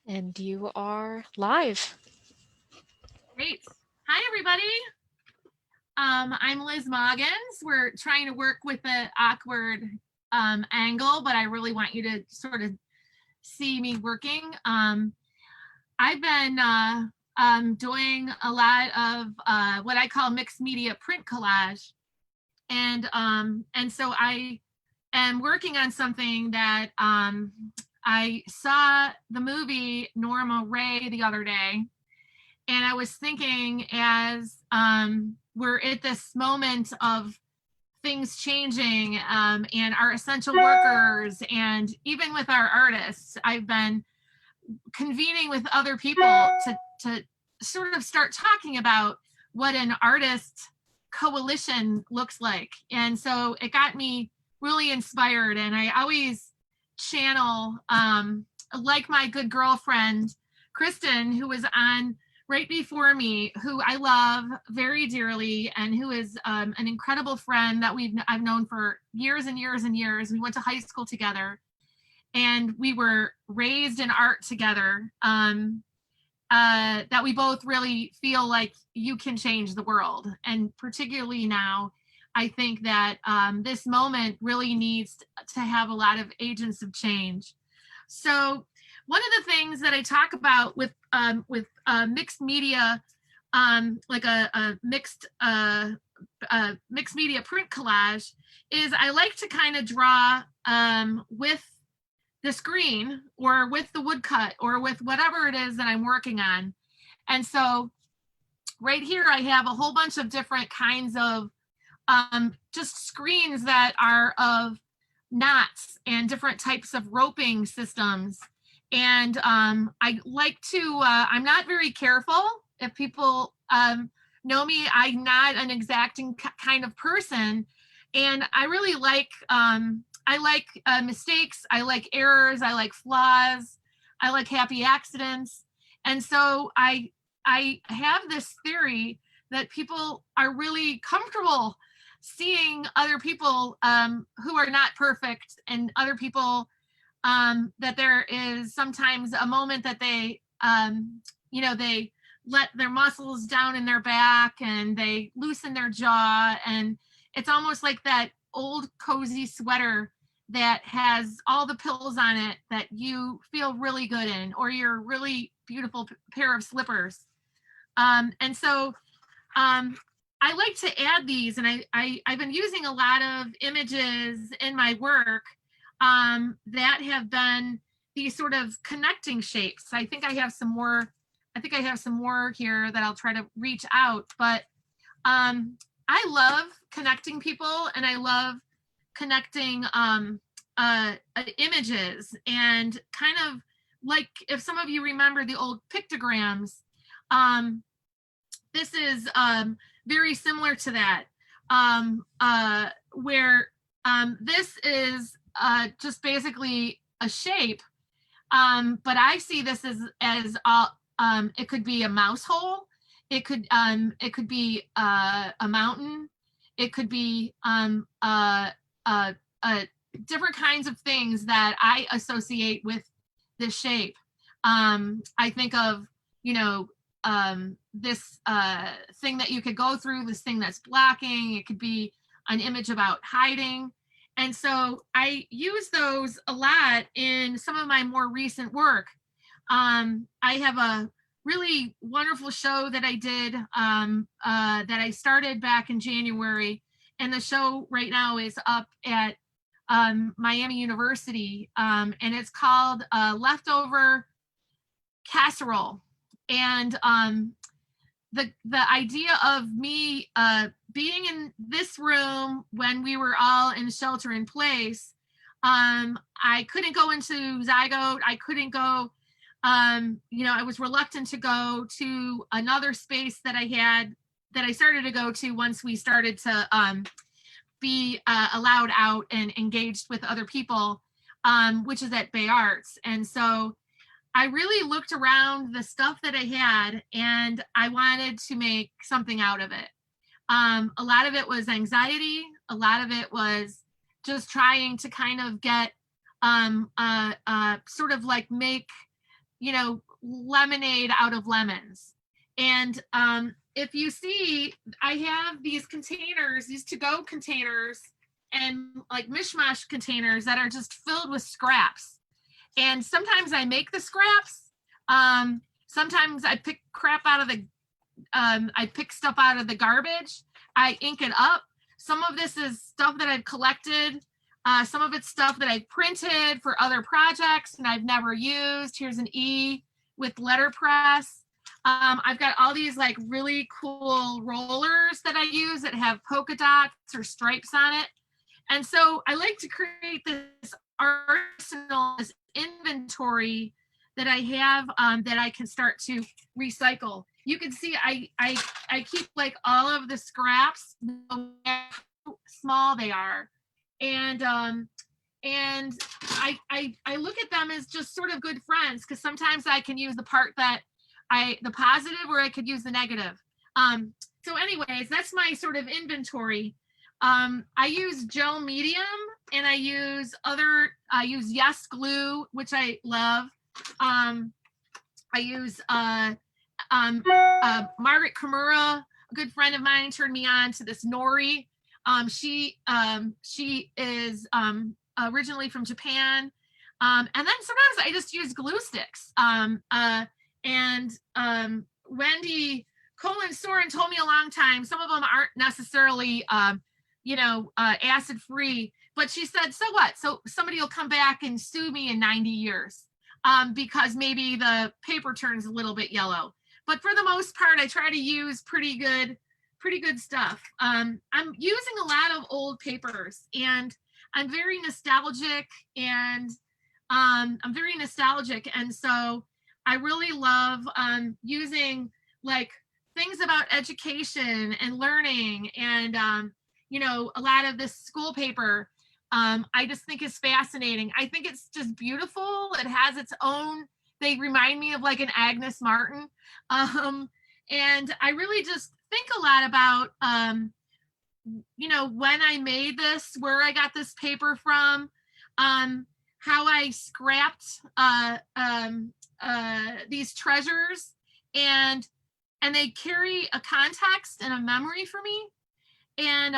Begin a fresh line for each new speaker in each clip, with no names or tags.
And you are live.
Great. Hi, everybody. I'm Liz Maugans. We're trying to work with an awkward angle, but I really want you to sort of see me working. I've been doing a lot of what I call mixed media print collage, and so I am working on something that I saw the movie Norma Ray the other day, and I was thinking as we're at this moment of things changing and our essential workers, and even with our artists, I've been convening with other people to sort of start talking about what an artist coalition looks like. And so it got me really inspired. And I always channel, like my good girlfriend, Kristen, who was on right before me, who I love very dearly, and who is an incredible friend that I've known for years and years and years. We went to high school together, and we were raised in art together. That we both really feel like you can change the world, and particularly now, I think that this moment really needs to have a lot of agents of change. So one of the things that I talk about with mixed media, like a mixed media print collage, is I like to kind of draw with the screen or with the woodcut or with whatever it is that I'm working on. And so right here I have a whole bunch of different kinds of just screens that are of knots and different types of roping systems. And I like to, I'm not very careful. If people know me, I'm not an exacting kind of person. And I really like, mistakes. I like errors. I like flaws. I like happy accidents. And so I have this theory that people are really comfortable seeing other people who are not perfect, and other people that there is sometimes a moment that they they let their muscles down in their back and they loosen their jaw, and it's almost like that old cozy sweater that has all the pills on it that you feel really good in, or your really beautiful pair of slippers. And so I like to add these, and I've been using a lot of images in my work that have been these sort of connecting shapes. I think I have some more. I think I have some more here that I'll try to reach out. But I love connecting people, and I love connecting images, and kind of like, if some of you remember the old pictograms, this is very similar to that, where this is just basically a shape, but I see this as it could be a mouse hole, it could be a mountain, it could be different kinds of things that I associate with this shape. I think of, this thing that you could go through, this thing that's blocking. It could be an image about hiding. And so I use those a lot in some of my more recent work. I have a really wonderful show that I did, that I started back in January. And the show right now is up at Miami University, and it's called Leftover Casserole. And the idea of me being in this room when we were all in shelter in place, I couldn't go into Zygote. I couldn't go, I was reluctant to go to another space that I started to go to once we started to be allowed out and engaged with other people, which is at Bay Arts. And so I really looked around the stuff that I had, and I wanted to make something out of it. A lot of it was anxiety. A lot of it was just trying to kind of get sort of like make lemonade out of lemons. And if you see, I have these containers, these to-go containers, and like mishmash containers that are just filled with scraps. And sometimes I make the scraps. Sometimes I pick crap out of the, I pick stuff out of the garbage. I ink it up. Some of this is stuff that I've collected. Some of it's stuff that I've printed for other projects and I've never used. Here's an E with letterpress. I've got all these like really cool rollers that I use that have polka dots or stripes on it. And so I like to create this arsenal, this inventory that I have that I can start to recycle. You can see I keep like all of the scraps, no matter how small they are. And I look at them as just sort of good friends, because sometimes I can use the part that the positive, or I could use the negative. So anyways, that's my sort of inventory. I use gel medium, and I use Yes glue, which I love. I use Margaret Kimura, a good friend of mine, turned me on to this nori. She is originally from Japan. And then sometimes I just use glue sticks. Wendy Colin-Soren told me a long time, some of them aren't necessarily, acid free, but she said, so what? So somebody will come back and sue me in 90 years because maybe the paper turns a little bit yellow. But for the most part, I try to use pretty good stuff. I'm using a lot of old papers, and I'm very nostalgic, and so I really love using like things about education and learning, and a lot of this school paper. I just think is fascinating. I think it's just beautiful. It has its own. They remind me of like an Agnes Martin, and I really just think a lot about when I made this, where I got this paper from, how I scrapped these treasures, and they carry a context and a memory for me, and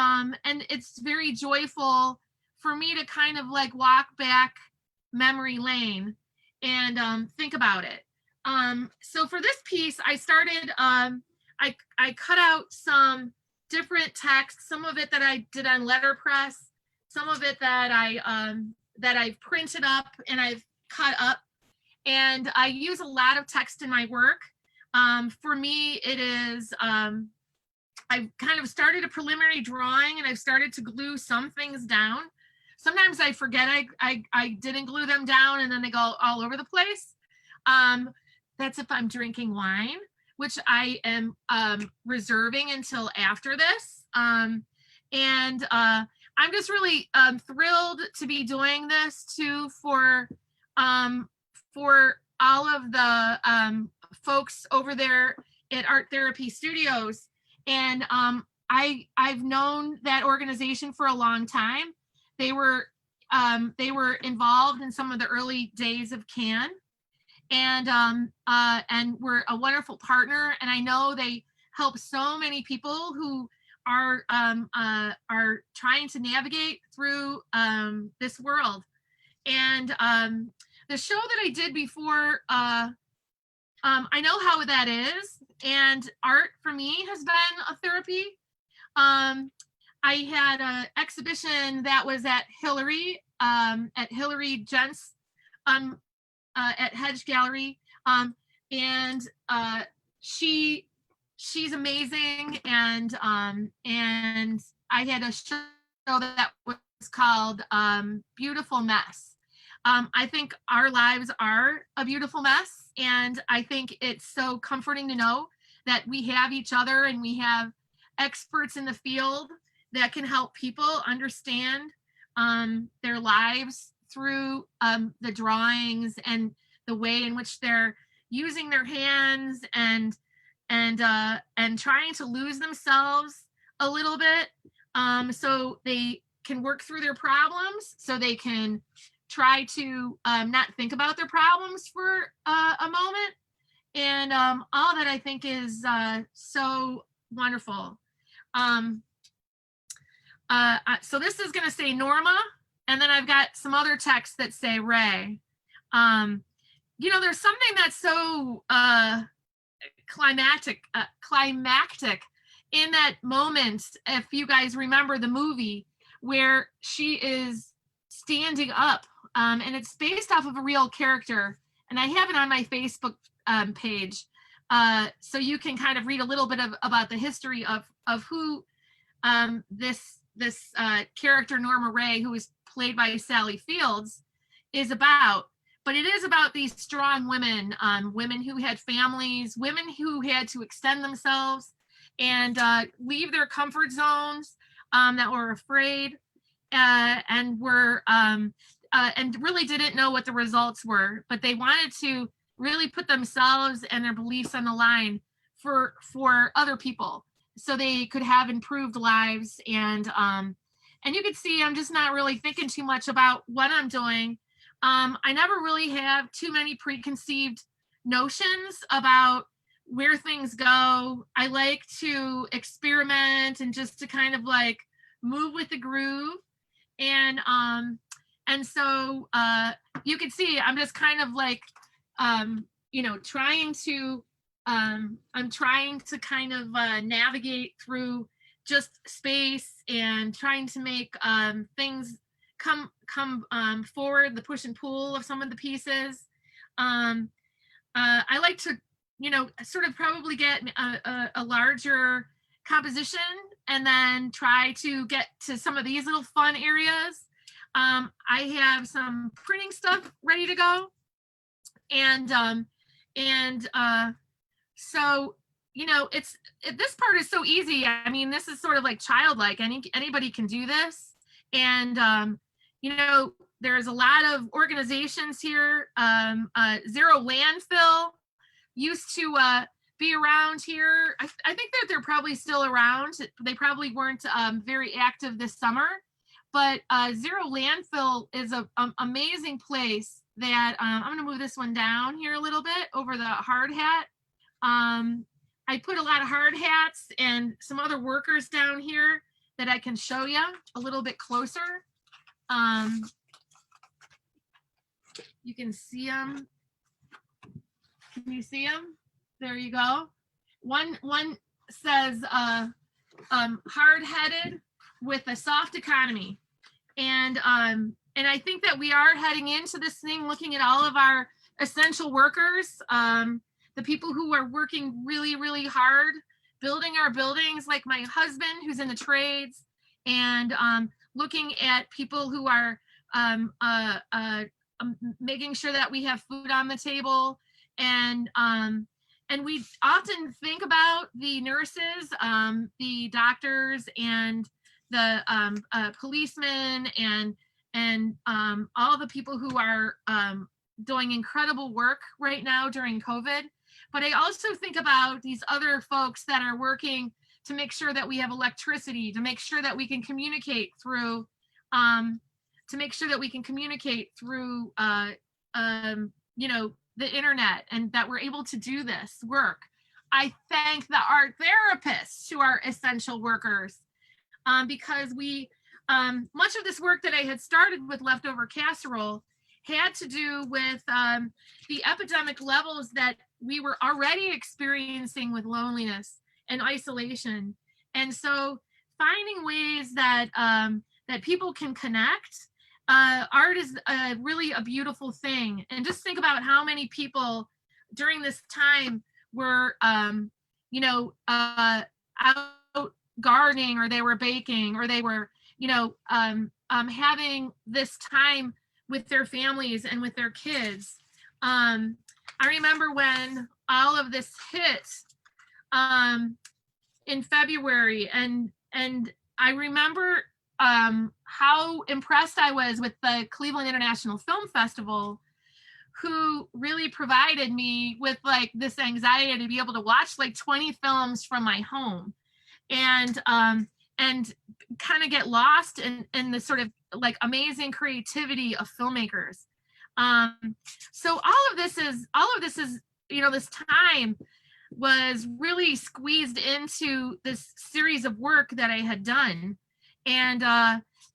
it's very joyful for me to kind of like walk back memory lane and think about it. So for this piece, I started, I cut out some different text, some of it that I did on letterpress, some of it that I've printed up and I've cut up. And I use a lot of text in my work. For me, it is, I've kind of started a preliminary drawing, and I've started to glue some things down. Sometimes I forget I didn't glue them down, and then they go all over the place. That's if I'm drinking wine, which I am reserving until after this. I'm just really thrilled to be doing this too for all of the folks over there at Art Therapy Studios. And I've known that organization for a long time. They were involved in some of the early days of CAN, and we're a wonderful partner. And I know they help so many people who are trying to navigate through this world. And the show that I did before, I know how that is, and art for me has been a therapy. I had an exhibition that was at Hillary Gents at Hedge Gallery, and she's amazing, and I had a show that was called Beautiful Mess. I think our lives are a beautiful mess, and I think it's so comforting to know that we have each other and we have experts in the field that can help people understand their lives through the drawings and the way in which they're using their hands and trying to lose themselves a little bit, so they can work through their problems, so they can try to not think about their problems for a moment. And all that I think is so wonderful. So this is going to say Norma, and then I've got some other texts that say Ray. There's something that's so climactic in that moment, if you guys remember the movie, where she is standing up, and it's based off of a real character, and I have it on my Facebook page, so you can kind of read a little bit about the history of who this character Norma Ray, who is played by Sally Fields, is about. But it is about these strong women, women who had families, women who had to extend themselves and leave their comfort zones, that were afraid and were and really didn't know what the results were, but they wanted to really put themselves and their beliefs on the line for other people, so they could have improved lives. And you can see I'm just not really thinking too much about what I'm doing. I never really have too many preconceived notions about where things go. I like to experiment and just to kind of like move with the groove. And so you can see I'm just kind of like trying to I'm trying to kind of navigate through just space and trying to make things come forward, the push and pull of some of the pieces. I like to, sort of probably get a larger composition and then try to get to some of these little fun areas. I have some printing stuff ready to go. And so, this part is so easy. I mean, this is sort of like childlike. Anybody can do this. And, there's a lot of organizations here. Zero Landfill used to be around here. I think that they're probably still around. They probably weren't very active this summer, but Zero Landfill is an amazing place that I'm going to move this one down here a little bit over the hard hat. I put a lot of hard hats and some other workers down here that I can show you a little bit closer. You can see them. Can you see them? There you go. One says hard-headed with a soft economy. And I think that we are heading into this thing looking at all of our essential workers, the people who are working really, really hard, building our buildings, like my husband who's in the trades, and looking at people who are making sure that we have food on the table. And we often think about the nurses, the doctors, and the policemen, and all the people who are doing incredible work right now during COVID. But I also think about these other folks that are working to make sure that we have electricity, to make sure that we can communicate through, the internet, and that we're able to do this work. I thank the art therapists who are essential workers, because we, much of this work that I had started with Leftover Casserole had to do with the epidemic levels that we were already experiencing with loneliness and isolation. And so finding ways that that people can connect, art is really a beautiful thing. And just think about how many people during this time were, out gardening, or they were baking, or they were, having this time with their families and with their kids. I remember when all of this hit in February, and I remember how impressed I was with the Cleveland International Film Festival, who really provided me with like this anxiety to be able to watch like 20 films from my home, and kind of get lost in the sort of like amazing creativity of filmmakers. So all of this is, this time was really squeezed into this series of work that I had done. And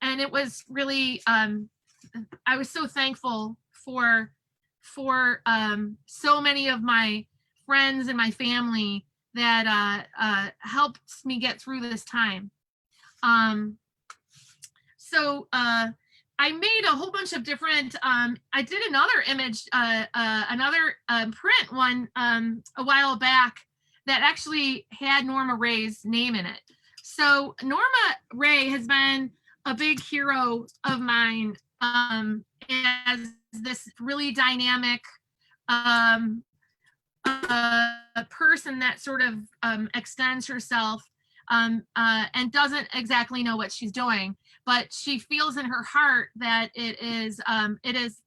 it was really, I was so thankful for so many of my friends and my family that helped me get through this time. So I made a whole bunch of different, I did another image, another print one a while back that actually had Norma Rae's name in it. So Norma Rae has been a big hero of mine as this really dynamic person that sort of extends herself and doesn't exactly know what she's doing, but she feels in her heart that it is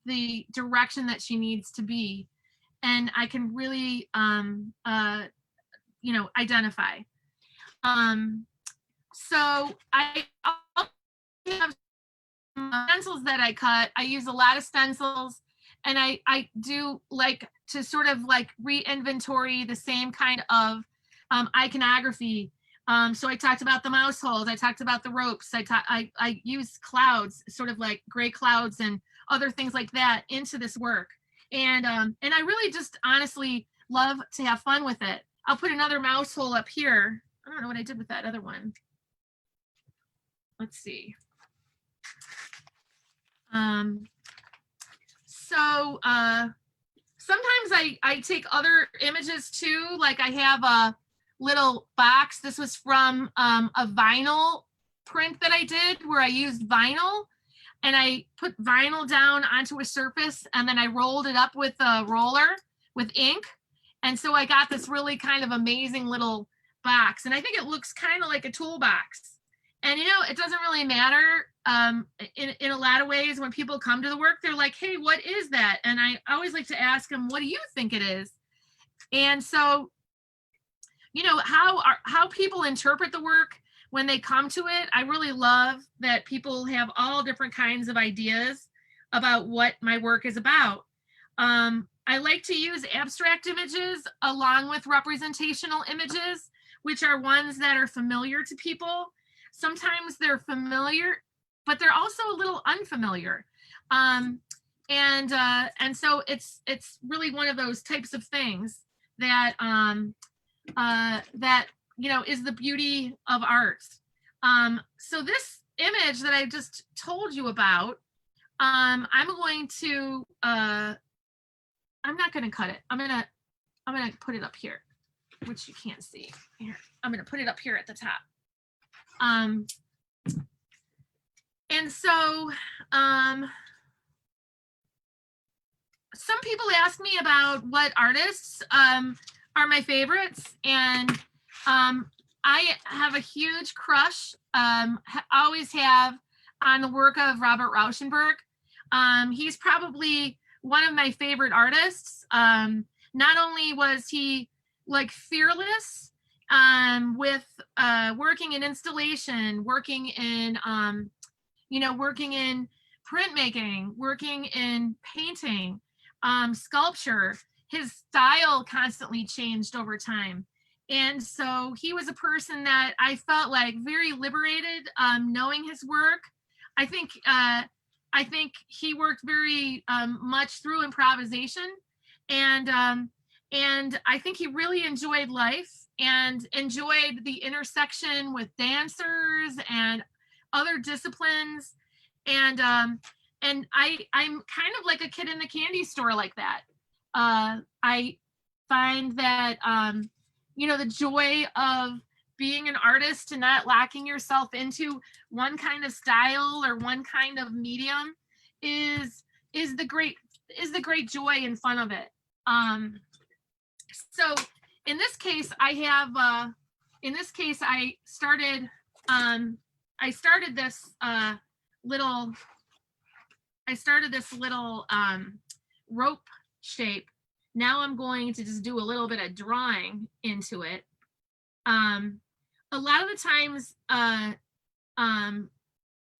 the direction that she needs to be, and I can really identify. So I have stencils that I cut. I use a lot of stencils, and I do like to sort of like re-inventory the same kind of iconography. So I talked about the mouse holes. I talked about the ropes. I use clouds, sort of like gray clouds and other things like that into this work. And I really just honestly love to have fun with it. I'll put another mouse hole up here. I don't know what I did with that other one. Let's see. So sometimes I take other images too. Like I have a little box. This was from a vinyl print that I did where I used vinyl, and I put vinyl down onto a surface, and then I rolled it up with a roller with ink. And so I got this really kind of amazing little box, and I think it looks kind of like a toolbox. And it doesn't really matter in a lot of ways. When people come to the work, they're like, hey, what is that? And I always like to ask them, what do you think it is? And so, how people interpret the work when they come to it, I really love that people have all different kinds of ideas about what my work is about. I like to use abstract images along with representational images, which are ones that are familiar to people. Sometimes they're familiar, but they're also a little unfamiliar. And so it's really one of those types of things that is the beauty of art. So this image that I just told you about, I'm going to I'm not going to cut it. I'm going to put it up here, which you can't see. Here, I'm going to put it up here at the top. And so some people ask me about what artists are my favorites, and I have a huge crush, always have, on the work of Robert Rauschenberg. He's probably one of my favorite artists. Not only was he like fearless with working in installation, working in printmaking, working in painting, sculpture. His style constantly changed over time. And so he was a person that I felt like very liberated knowing his work. I think he worked very much through improvisation, and I think he really enjoyed life and enjoyed the intersection with dancers and other disciplines. And I'm kind of like a kid in the candy store like that. I find that the joy of being an artist and not locking yourself into one kind of style or one kind of medium is the great joy and fun of it. So in this case, I started this little rope shape. Now I'm going to just do a little bit of drawing into it. A lot of the times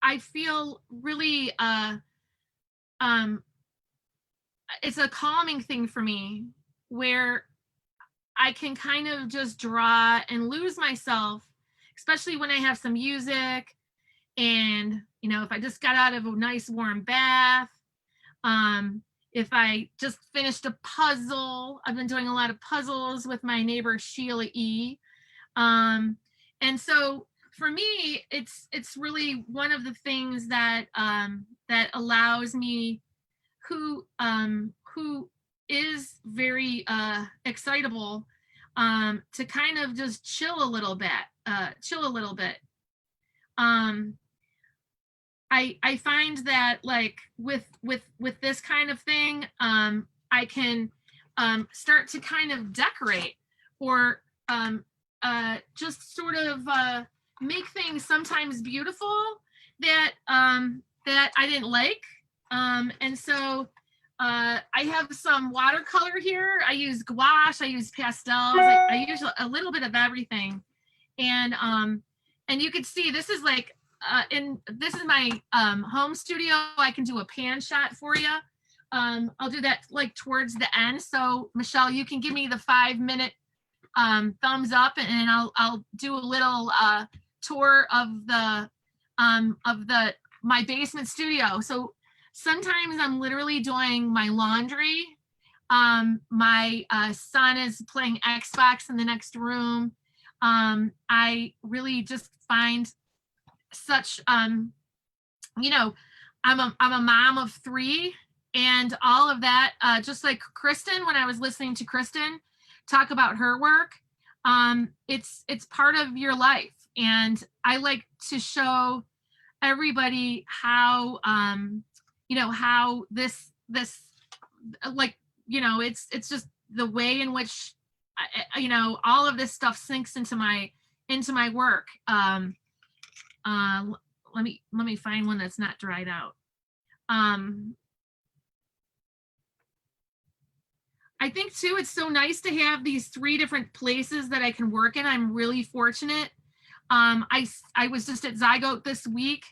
I feel really um it's a calming thing for me where I can kind of just draw and lose myself, especially when I have some music and if I just got out of a nice warm bath, um if I just finished a puzzle. I've been doing a lot of puzzles with my neighbor Sheila E. Um, and so for me, it's really one of the things that that allows me, who is very excitable, to kind of just chill a little bit, chill a little bit. Um, I find that like with this kind of thing, I can start to kind of decorate or just sort of make things sometimes beautiful that that I didn't like. And so I have some watercolor here. I use gouache. I use pastels. I use a little bit of everything. And you can see this is like this is my home studio. I can do a pan shot for you. I'll do that like towards the end. So Michelle, you can give me the 5-minute thumbs up, and I'll do a little tour of the my basement studio. So sometimes I'm literally doing my laundry. My son is playing Xbox in the next room. I really just find such I'm a mom of 3, and all of that, just like Kristen, when I was listening to Kristen talk about her work, it's part of your life. And I like to show everybody how how this like it's just the way in which all of this stuff sinks into my work. Let me find one that's not dried out. I think too, it's so nice to have these 3 different places that I can work in. I'm really fortunate. I was just at Zygote this week,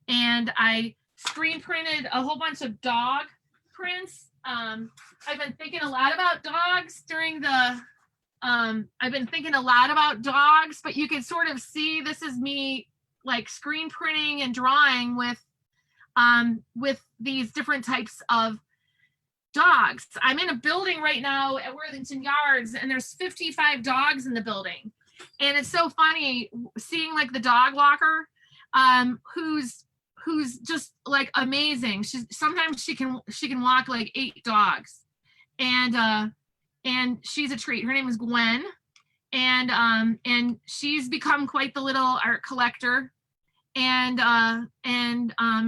and I screen printed a whole bunch of dog prints. I've been thinking a lot about dogs during the, but you can sort of see this is me like screen printing and drawing with these different types of dogs. I'm in a building right now at Worthington Yards, and there's 55 dogs in the building. And it's so funny seeing like the dog walker, who's just like amazing. Sometimes she can walk like 8 dogs, and she's a treat. Her name is Gwen, and she's become quite the little art collector. And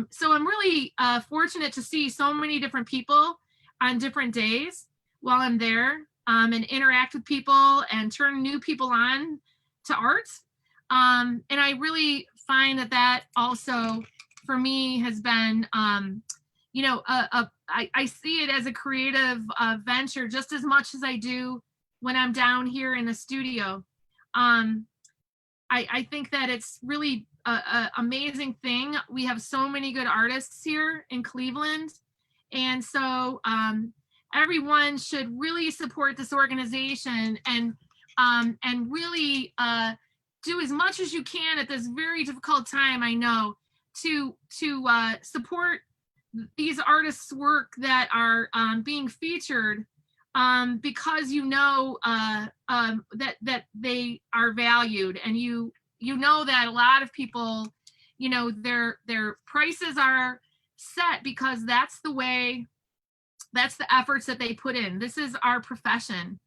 so I'm really fortunate to see so many different people on different days while I'm there, and interact with people and turn new people on to art. And I really find that also for me has been, I see it as a creative venture just as much as I do when I'm down here in the studio. I think that it's really a amazing thing. We have so many good artists here in Cleveland. And so everyone should really support this organization and really do as much as you can at this very difficult time, I know, to support these artists' work that are being featured, because that they are valued, and you know that a lot of people, their prices are set because that's the efforts that they put in. This is our profession.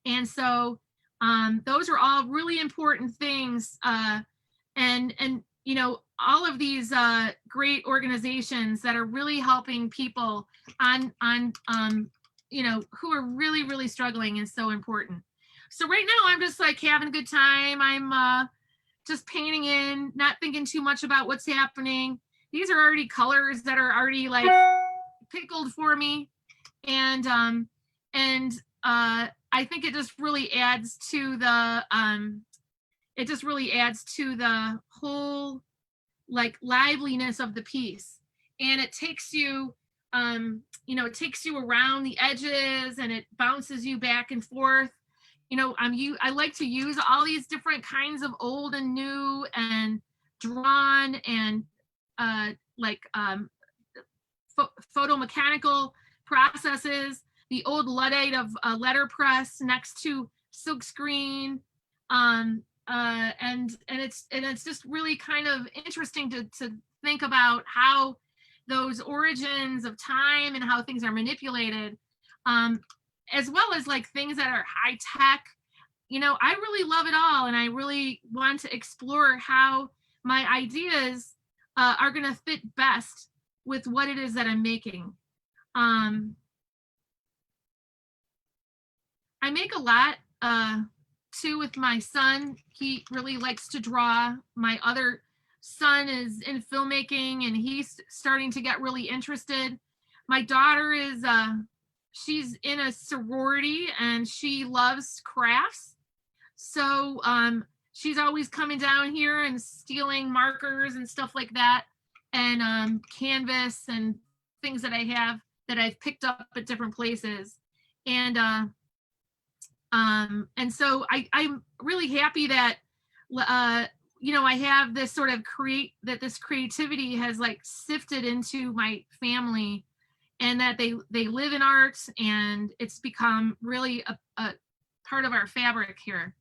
And so those are all really important things. And all of these great organizations that are really helping people on who are really, really struggling is so important. So right now I'm just like having a good time. I'm just painting in, not thinking too much about what's happening. These are already colors that are already like pickled for me. And I think it just really adds to the whole like liveliness of the piece. And it takes you, it takes you around the edges and it bounces you back and forth. I like to use all these different kinds of old and new and drawn and like photomechanical processes, the old Luddite of letterpress next to silkscreen, and it's just really kind of interesting to think about how those origins of time and how things are manipulated, as well as like things that are high tech. I really love it all, and I really want to explore how my ideas are going to fit best with what it is that I'm making. I make a lot too with my son. He really likes to draw. My other son is in filmmaking and he's starting to get really interested. My daughter is she's in a sorority and she loves crafts. So she's always coming down here and stealing markers and stuff like that, and canvas and things that I have that I've picked up at different places. And so I'm really happy that I have this sort of this creativity has like sifted into my family, and that they live in art, and it's become really a part of our fabric here.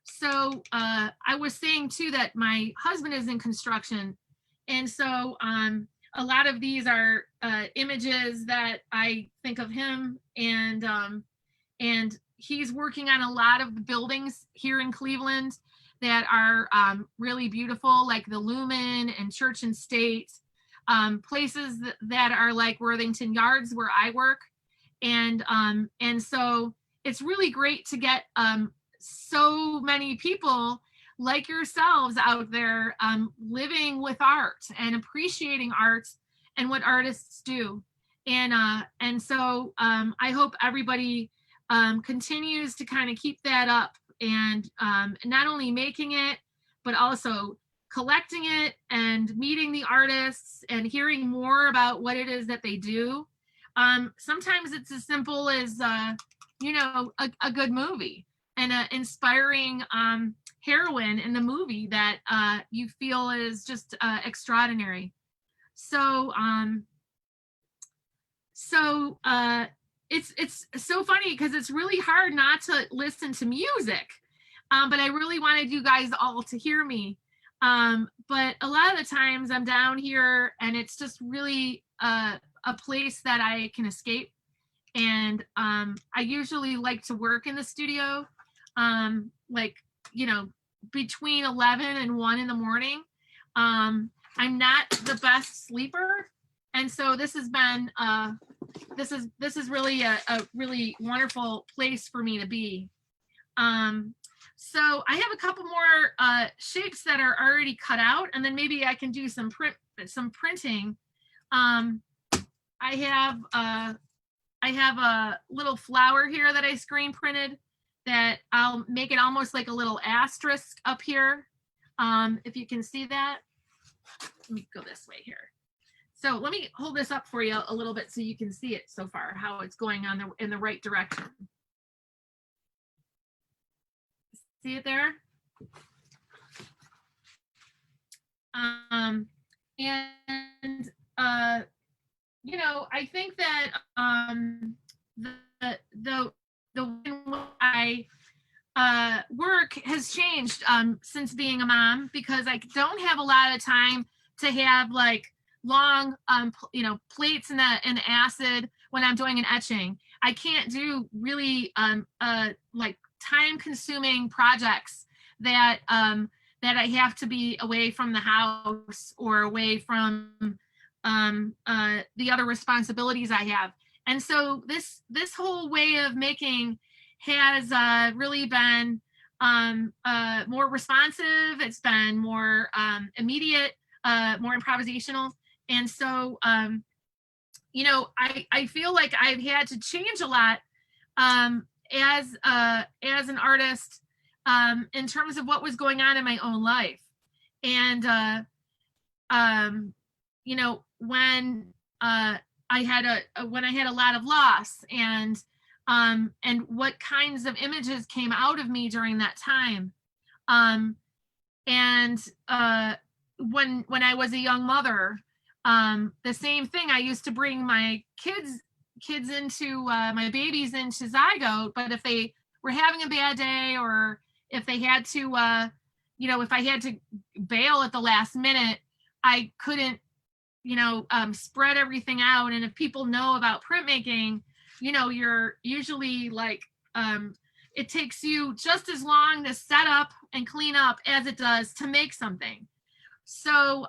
So I was saying too that my husband is in construction, and so a lot of these are images that I think of him, and he's working on a lot of the buildings here in Cleveland that are really beautiful, like the Lumen and Church and State, places that are like Worthington Yards where I work, and so it's really great to get so many people like yourselves out there living with art and appreciating art and what artists do. And so I hope everybody continues to kind of keep that up, and not only making it, but also collecting it and meeting the artists and hearing more about what it is that they do. Sometimes it's as simple as, a good movie and an inspiring heroine in the movie that you feel is just extraordinary. So it's so funny because it's really hard not to listen to music, but I really wanted you guys all to hear me. But a lot of the times I'm down here and it's just really a place that I can escape. And I usually like to work in the studio, between 11 and 1 in the morning. I'm not the best sleeper, and so this has been this is really a really wonderful place for me to be. So I have a couple more shapes that are already cut out, and then maybe I can do some printing. I have a little flower here that I screen printed that I'll make it almost like a little asterisk up here. If you can see that. Let me go this way here. So let me hold this up for you a little bit so you can see it so far, how it's going in the right direction. See it there? I think that the way I work has changed since being a mom, because I don't have a lot of time to have like long plates in the acid when I'm doing an etching. I can't do really like time consuming projects that I have to be away from the house or away from the other responsibilities I have. And so this whole way of making has really been more responsive. It's been more immediate, more improvisational. And so, I feel like I've had to change a lot as an artist in terms of what was going on in my own life. And you know, when I had a lot of loss, and what kinds of images came out of me during that time. And when I was a young mother, the same thing. I used to bring my kids into my babies into zygote, but if they were having a bad day, or if they had to if I had to bail at the last minute, I couldn't spread everything out. And if people know about printmaking, you're usually like it takes you just as long to set up and clean up as it does to make something. So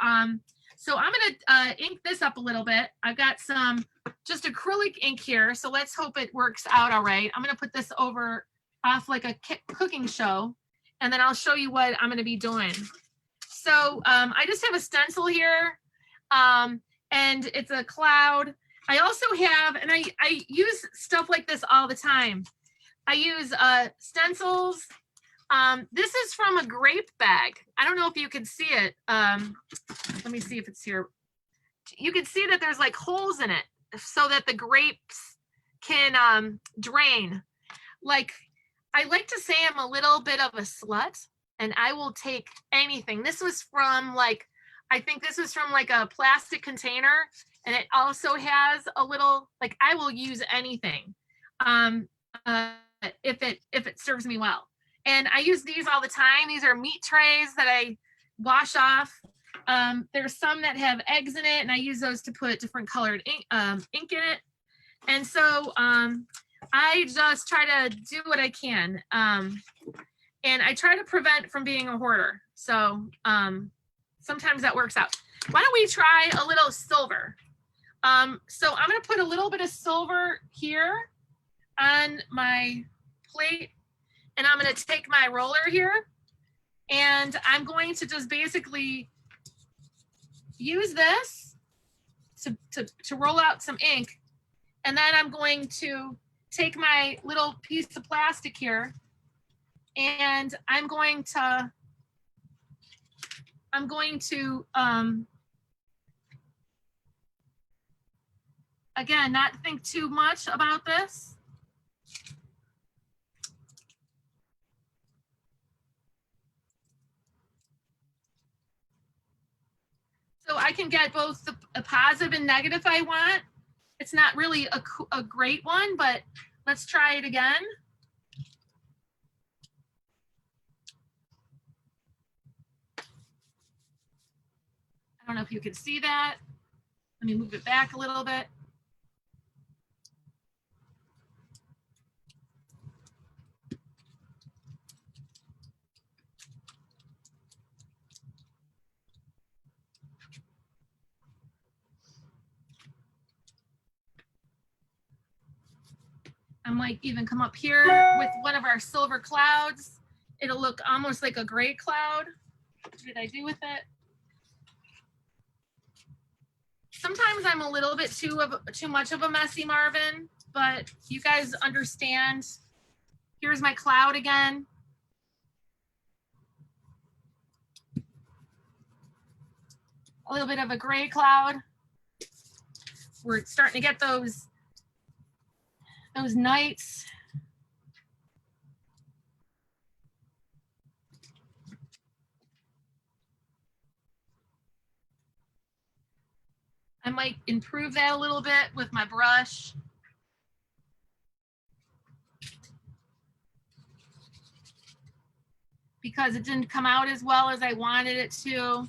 so I'm gonna ink this up a little bit. I've got some just acrylic ink here, so let's hope it works out all right. I'm gonna put this over off like a cooking show, and then I'll show you what I'm gonna be doing. So I just have a stencil here, and it's a cloud. I also have, and I use stuff like this all the time. I use stencils. This is from a grape bag. I don't know if you can see it. Let me see if it's here. You can see that there's like holes in it so that the grapes can drain. Like, I like to say I'm a little bit of a slut, and I will take anything. This was from like, I think this was from like a plastic container, and it also has a little, like, I will use anything if it serves me well. And I use these all the time. These are meat trays that I wash off. There's some that have eggs in it, and I use those to put different colored ink in it. And so I just try to do what I can. And I try to prevent from being a hoarder. So sometimes that works out. Why don't we try a little silver? So I'm gonna put a little bit of silver here on my plate, and I'm gonna take my roller here, and I'm going to just basically use this to roll out some ink. And then I'm going to take my little piece of plastic here, and I'm going to again, not think too much about this. So I can get both a positive and negative I want. It's not really a great one, but let's try it again. I don't know if you can see that. Let me move it back a little bit. I might even come up here with one of our silver clouds. It'll look almost like a gray cloud. What did I do with it? Sometimes I'm a little bit too much of a messy Marvin, but you guys understand. Here's my cloud again. A little bit of a gray cloud. We're starting to get those nights. I might improve that a little bit with my brush. Because it didn't come out as well as I wanted it to.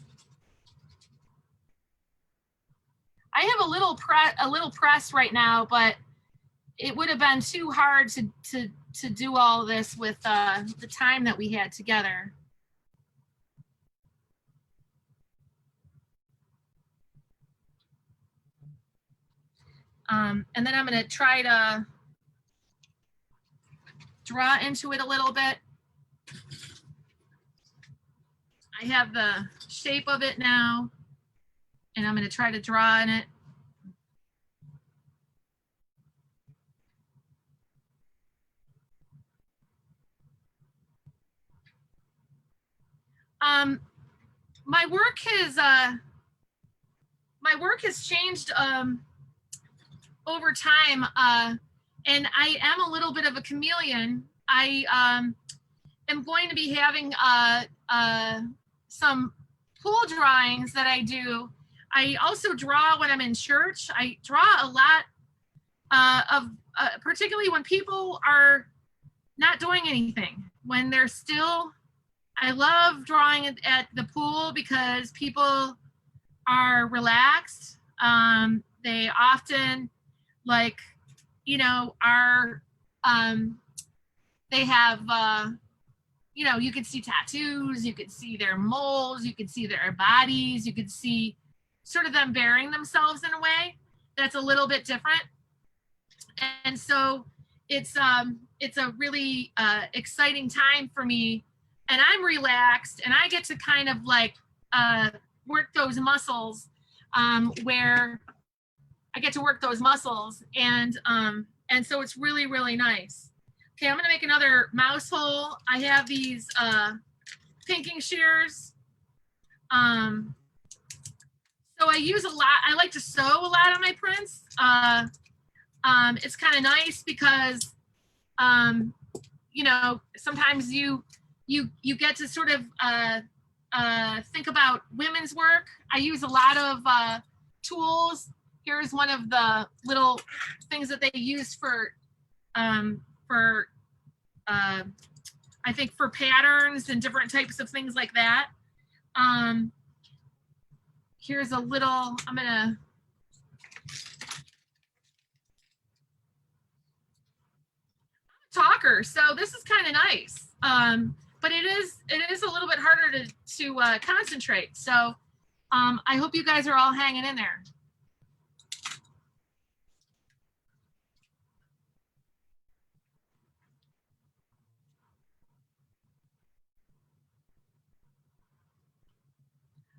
I have a little press right now, but it would have been too hard to do all this with the time that we had together. And then I'm going to try to draw into it a little bit. I have the shape of it now, and I'm going to try to draw in it. my work has changed over time, and I am a little bit of a chameleon. I am going to be having some pool drawings that I do. I also draw when I'm in church. I draw a lot of particularly when people are not doing anything, when they're still. I love drawing at the pool because people are relaxed. They often like, are, they have, you could see tattoos, you could see their moles, you could see their bodies, you could see sort of them bearing themselves in a way that's a little bit different. And so it's a really exciting time for me, and I'm relaxed, and I get to kind of like work those muscles, where I get to work those muscles, and so it's really, really nice. Okay, I'm gonna make another mouse hole. I have these pinking shears. So I use a lot. I like to sew a lot on my prints. It's kind of nice because sometimes you get to sort of think about women's work. I use a lot of tools. Here's one of the little things that they use for I think for patterns and different types of things like that. Here's a little, I'm gonna talker, so this is kind of nice, but it is a little bit harder to concentrate, so I hope you guys are all hanging in there.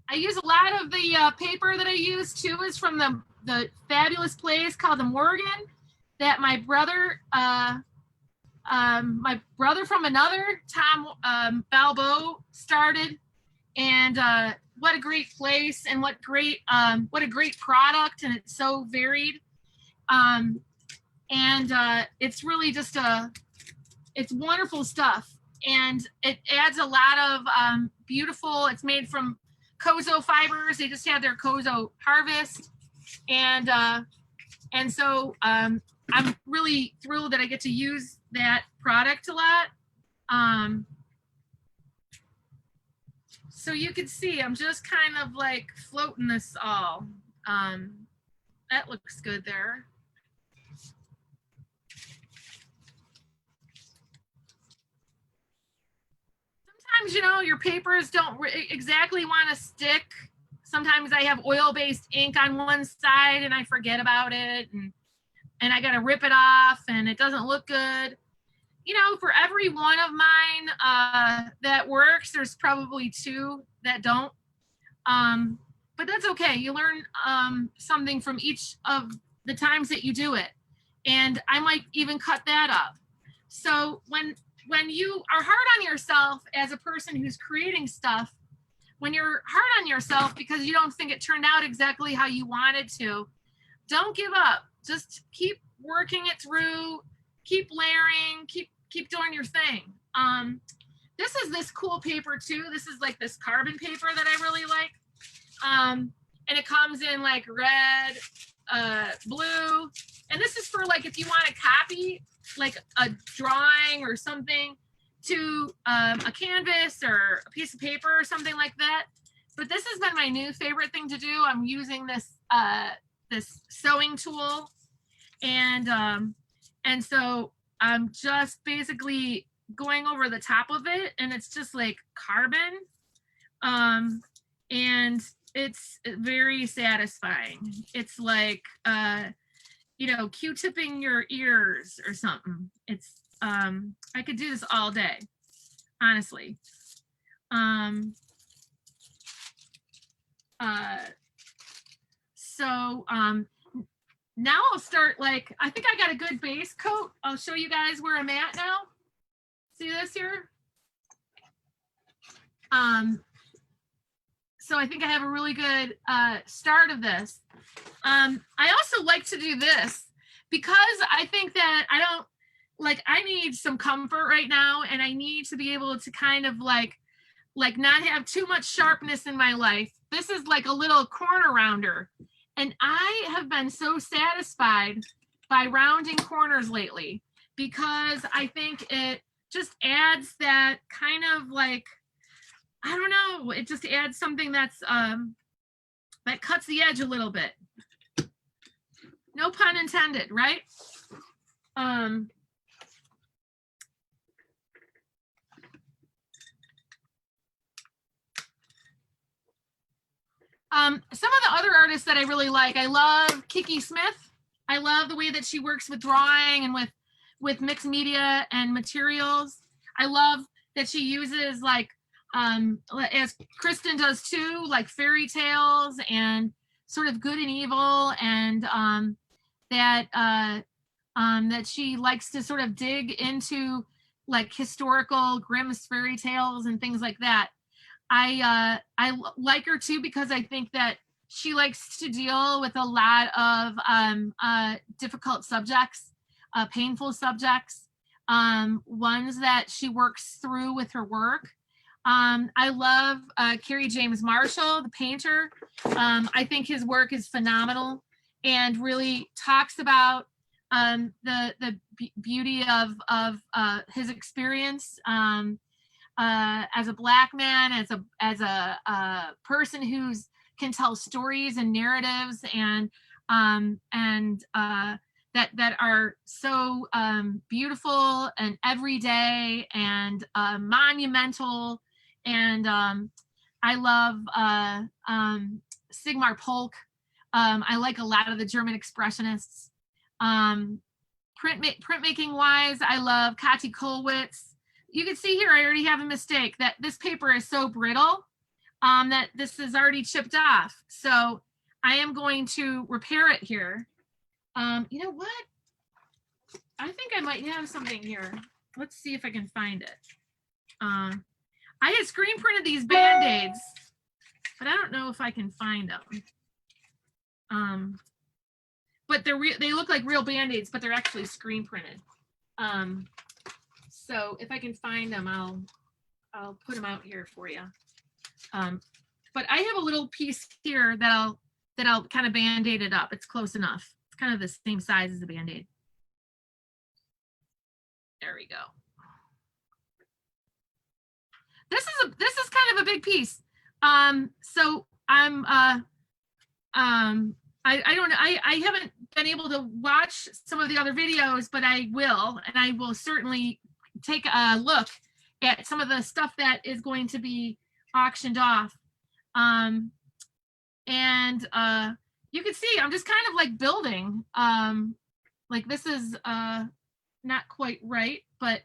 I use a lot of the paper that I use too is from the fabulous place called the Morgan that my brother from another, Tom Balbo, started. And what a great place, and what a great product, and it's so varied. And it's really just it's wonderful stuff. And it adds a lot of beautiful, it's made from Kozo fibers. They just had their Kozo harvest. And so I'm really thrilled that I get to use that product a lot. So you can see I'm just kind of like floating this all. That looks good there. Sometimes, your papers don't exactly want to stick. Sometimes I have oil-based ink on one side and I forget about it, and I got to rip it off and it doesn't look good. For every one of mine that works, there's probably two that don't. But that's okay. You learn something from each of the times that you do it. And I might even cut that up. So when you are hard on yourself as a person who's creating stuff, when you're hard on yourself because you don't think it turned out exactly how you wanted to, don't give up. Just keep working it through, keep layering, keep doing your thing. This is this cool paper too. This is like this carbon paper that I really like. And it comes in like red, blue. And this is for like if you want to copy like a drawing or something to a canvas or a piece of paper or something like that. But this has been my new favorite thing to do. I'm using this this sewing tool, and so I'm just basically going over the top of it, and it's just like carbon, and it's very satisfying. It's like Q-tipping your ears or something. It's I could do this all day, honestly. So now I'll start, like, I think I got a good base coat. I'll show you guys where I'm at now. See this here? So I think I have a really good start of this. I also like to do this because I think that I need some comfort right now, and I need to be able to kind of like not have too much sharpness in my life. This is like a little corner rounder. And I have been so satisfied by rounding corners lately because I think it just adds that kind of like, I don't know, it just adds something that's that cuts the edge a little bit. No pun intended, right? Some of the other artists that I really like, I love Kiki Smith. I love the way that she works with drawing and with mixed media and materials. I love that she uses like, as Kristen does too, like fairy tales and sort of good and evil, and that she likes to sort of dig into like historical Grimm's fairy tales and things like that. I like her too because I think that she likes to deal with a lot of difficult subjects, painful subjects, ones that she works through with her work. I love Kerry James Marshall, the painter. I think his work is phenomenal and really talks about the beauty of his experience as a Black man, as a person who's can tell stories and narratives and that are so beautiful and everyday and monumental. And I love Sigmar Polk. I like a lot of the German expressionists. Printmaking wise, I love Kati Kollwitz. You can see here, I already have a mistake that this paper is so brittle that this is already chipped off. So I am going to repair it here. You know what? I think I might have something here. Let's see if I can find it. I had screen printed these Band-Aids, but I don't know if I can find them. But they look like real Band-Aids, but they're actually screen printed. So if I can find them, I'll put them out here for you. But I have a little piece here that I'll kind of Band-Aid it up. It's close enough. It's kind of the same size as a Band-Aid. There we go. This is kind of a big piece. So I don't know. I haven't been able to watch some of the other videos, but I will, and I will certainly take a look at some of the stuff that is going to be auctioned off. You can see I'm just kind of like building. Like this is not quite right, but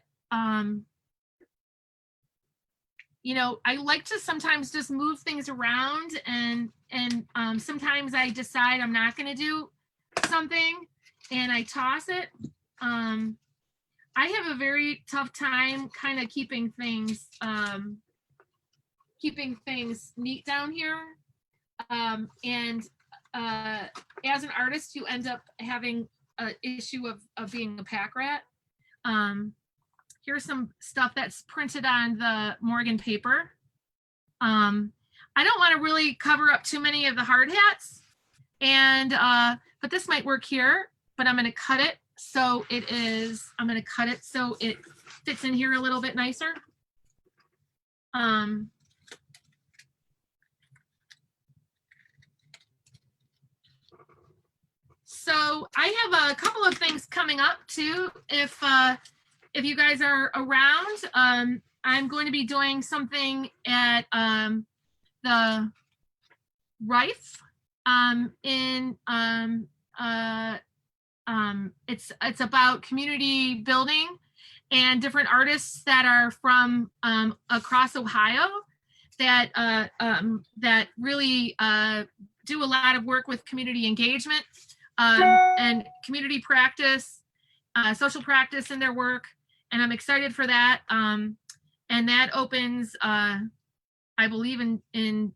you know, I like to sometimes just move things around, and sometimes I decide I'm not going to do something and I toss it. I have a very tough time kind of keeping things neat down here. As an artist, you end up having an issue of being a pack rat. Here's some stuff that's printed on the Morgan paper. I don't want to really cover up too many of the hard hats, but this might work here, but I'm going to cut it so it fits in here a little bit nicer. So I have a couple of things coming up too. If you guys are around, I'm going to be doing something at the Rife it's about community building and different artists that are from across Ohio that really do a lot of work with community engagement and community practice, social practice in their work. And I'm excited for that. And that opens, I I believe in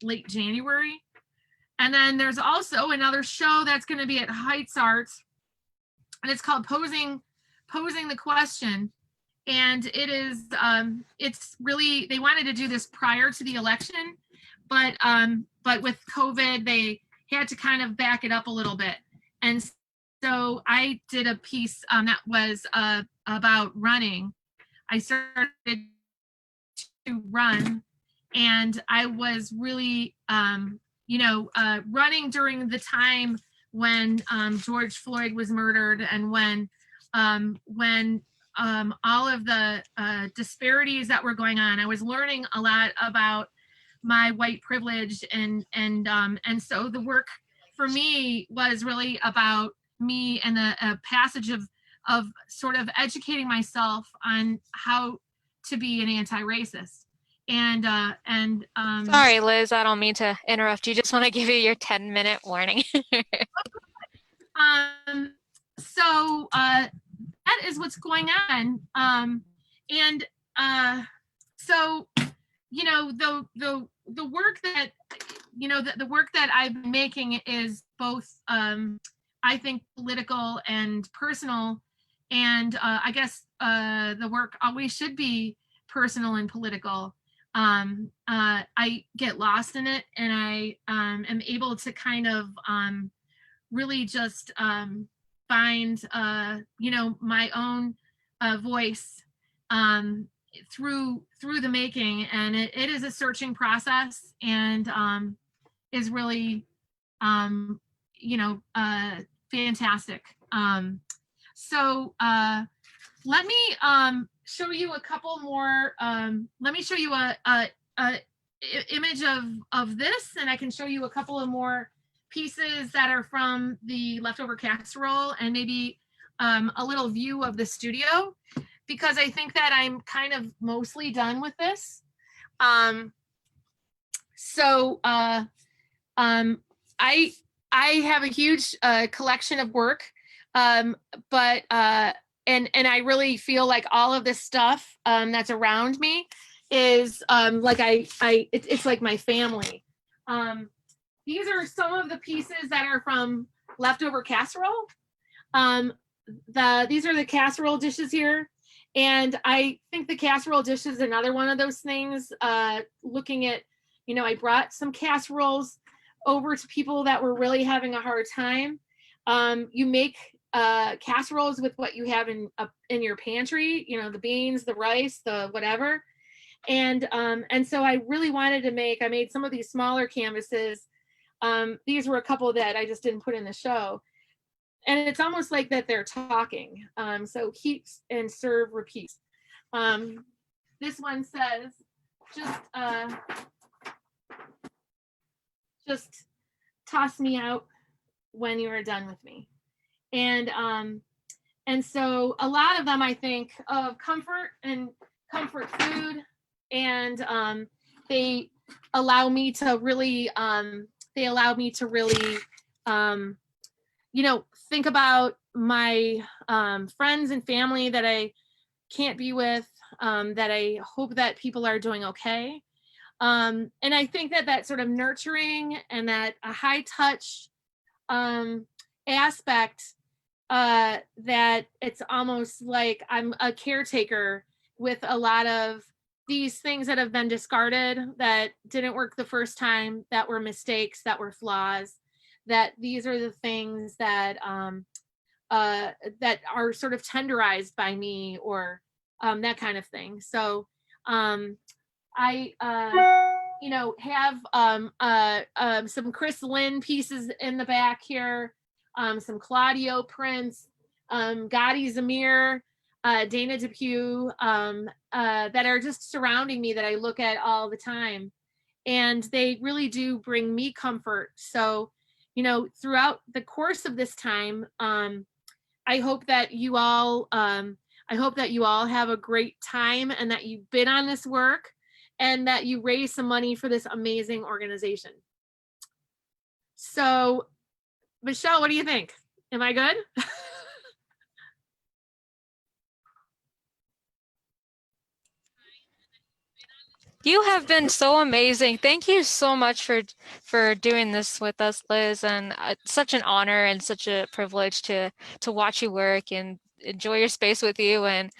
late January. And then there's also another show that's going to be at Heights Arts, and it's called Posing the Question. And it is it's really, they wanted to do this prior to the election, but with COVID they had to kind of back it up a little bit. And so I did a piece that was about running. I started to run, and I was really running during the time when George Floyd was murdered, and when all of the disparities that were going on. I was learning a lot about my white privilege, and so the work for me was really about me, and a passage of sort of educating myself on how to be an anti-racist. And
Sorry, Liz, I don't mean to interrupt you. Just want to give you your 10-minute warning.
So that is what's going on. So the work that the work that I've been making is both I think political and personal, and I guess the work always should be personal and political. I get lost in it, and I am able to kind of really just find my own voice through the making, and it is a searching process, and is really fantastic. So let me show you a couple more. Let me show you a image of this, and I can show you a couple of more pieces that are from the leftover casserole, and maybe a little view of the studio, because I think that I'm kind of mostly done with this. I have a huge collection of work, but and I really feel like all of this stuff that's around me is like it's like my family. These are some of the pieces that are from leftover casserole. These are the casserole dishes here. And I think the casserole dish is another one of those things, looking at, I brought some casseroles over to people that were really having a hard time. You make casseroles with what you have in your pantry, the beans, the rice, the whatever. And so I really wanted to I made some of these smaller canvases. These were a couple that I just didn't put in the show. And it's almost like that they're talking. So heat and serve, repeat. This one says, just toss me out when you are done with me. And so a lot of them, I think of comfort and comfort food, and they allow me to really think about my friends and family that I can't be with, that I hope that people are doing okay. And I think that sort of nurturing and that a high touch aspect, that it's almost like I'm a caretaker with a lot of these things that have been discarded, that didn't work the first time, that were mistakes, that were flaws, that these are the things that that are sort of tenderized by me, or that kind of thing. So I have some Chris Lynn pieces in the back here, some Claudio prints, Gotti Zamir, Dana Depew, that are just surrounding me, that I look at all the time, and they really do bring me comfort. So throughout the course of this time, I hope that you all have a great time, and that you bid on this work, and that you raise some money for this amazing organization. So, Michelle, what do you think? Am I good?
You have been so amazing. Thank you so much for doing this with us, Liz. And it's such an honor and such a privilege to watch you work and enjoy your space with you. And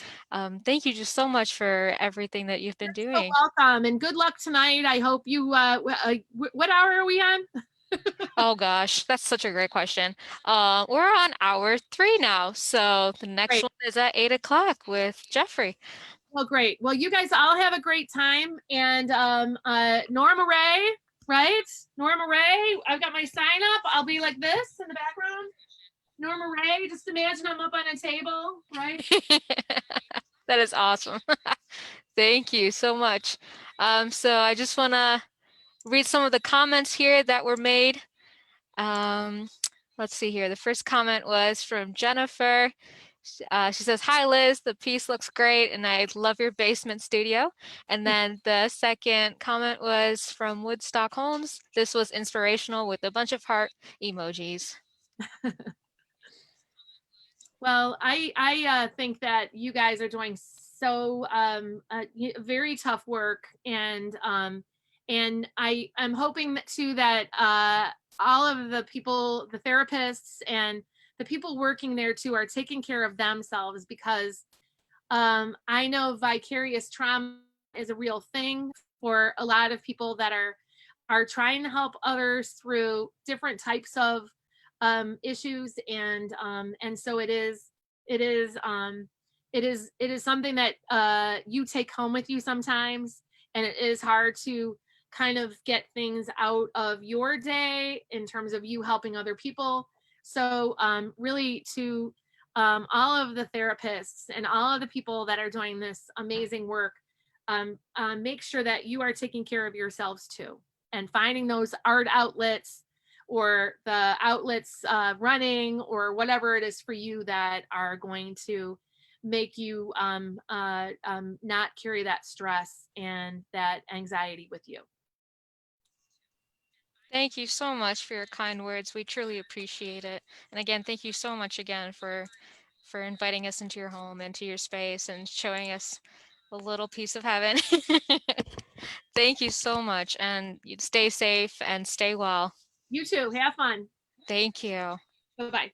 thank you just so much for everything that you've been
So
doing.
welcome and good luck tonight. I hope you, what hour are we on?
Oh gosh, that's such a great question. We're on hour 3 now, so the next
Great.
one is at 8 o'clock with Jeffrey.
Well, great. Well, you guys all have a great time. And Norma Ray, right? Norma Ray, I've got my sign up. I'll be like this in the background. Norma Ray, just imagine I'm up on a table, right?
That is awesome. Thank you so much. So I just want to read some of the comments here that were made. Let's see here. The first comment was from Jennifer. She says, "Hi Liz, the piece looks great and I love your basement studio." And then the second comment was from Woodstock Holmes. "This was inspirational with a bunch of heart emojis."
Well, I think that you guys are doing so very tough work, and I'm hoping that too that all of the people, the therapists, and the people working there too are taking care of themselves, because I know vicarious trauma is a real thing for a lot of people that are trying to help others through different types of issues, and so it is something that you take home with you sometimes, and it is hard to kind of get things out of your day in terms of you helping other people. So really, to all of the therapists and all of the people that are doing this amazing work, make sure that you are taking care of yourselves too, and finding those art outlets, or the outlets, running, or whatever it is for you that are going to make you not carry that stress and that anxiety with you.
Thank you so much for your kind words. We truly appreciate it. And again, thank you so much again for inviting us into your home, into your space, and showing us a little piece of heaven. Thank you so much, and you stay safe and stay well.
You too. Have fun.
Thank you.
Bye-bye.